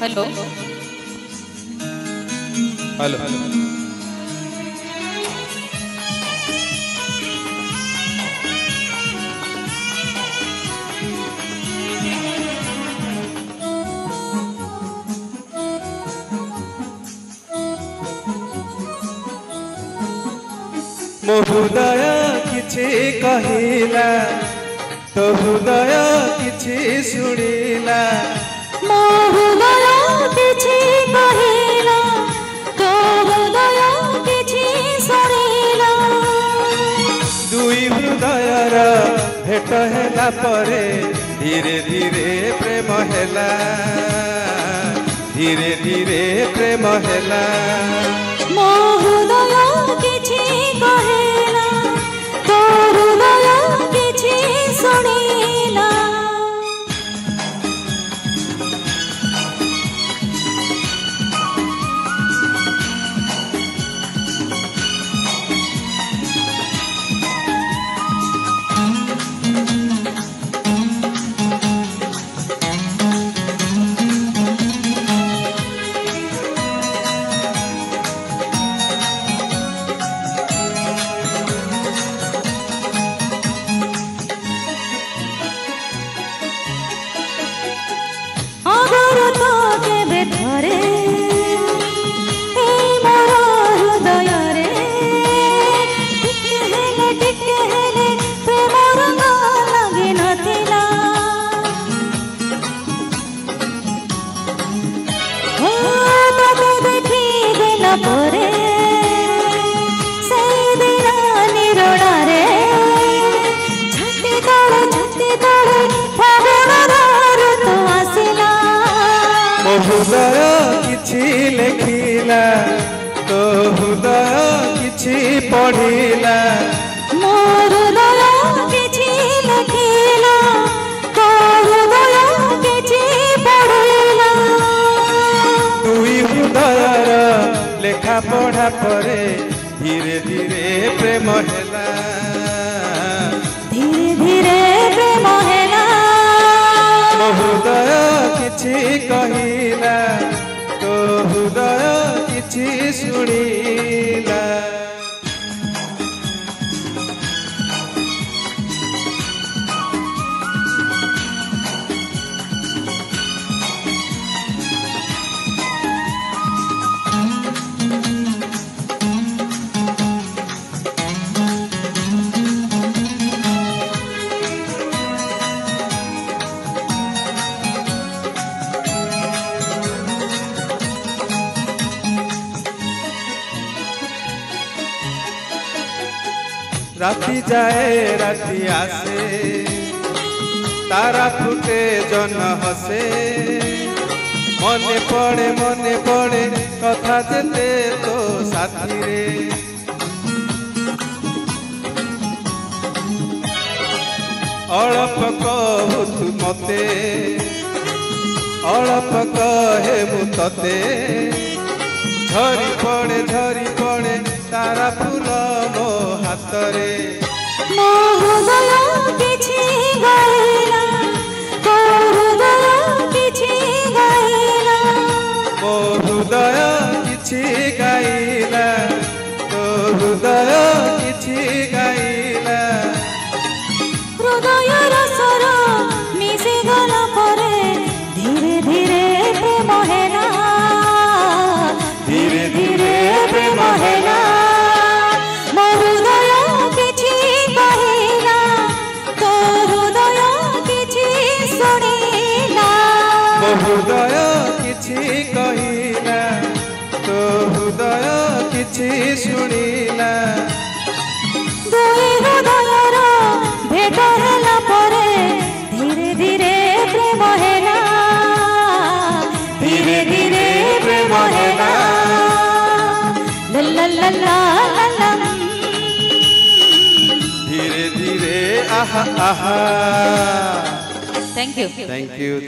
hello hello मो हृदय किछि कहिला तो हृदय किछि सुनिला मो हृदय किछि कहिला तो हृदय किछि सुनिला दुई हृदयर भेट होला परे धीरे धीरे प्रेम होला धीरे धीरे प्रेम होला मो हृदय किछि कहिला तो हृदय किछि सुनिला हृदय किछि लेखिला तो हृदय किछि पढ़िला मो हृदय किछि लेखिला तो हृदय किछि पढ़िला दुई हृदयर लेखा पढ़ा परे धीरे धीरे प्रेम होला धीरे धीरे प्रेम होला मो हृदय किछि कहिला तो हृदय किछि सुनिला राति जाए राति आसे तारा फुटे जन हसे मने पड़े कथा जेते तो साथी रे अळप कहु तू मते अळप कहे मु तते झरी पड़े तारा फूल मो हाथ रे मो हृदय किछि गाइला तो हृदय किछि गाइला मो हृदय किछि गाइला तो हृदय किछि गाइला हृदय रसर मिशि गला परे धीरे धीरे प्रेम हेला धीरे धीरे प्रेम हेला मो हृदय किछि कहिला तो हृदय किछि सुनिला मो हृदय किछि कहिला तो हृदय किछि सुनिला दुई हृदयर भेट होला परे धीरे धीरे प्रेम हेला धीरे धीरे प्रेम हेला ला ला ला ला धीरे धीरे आहा आहा थैंक यू थैंक यू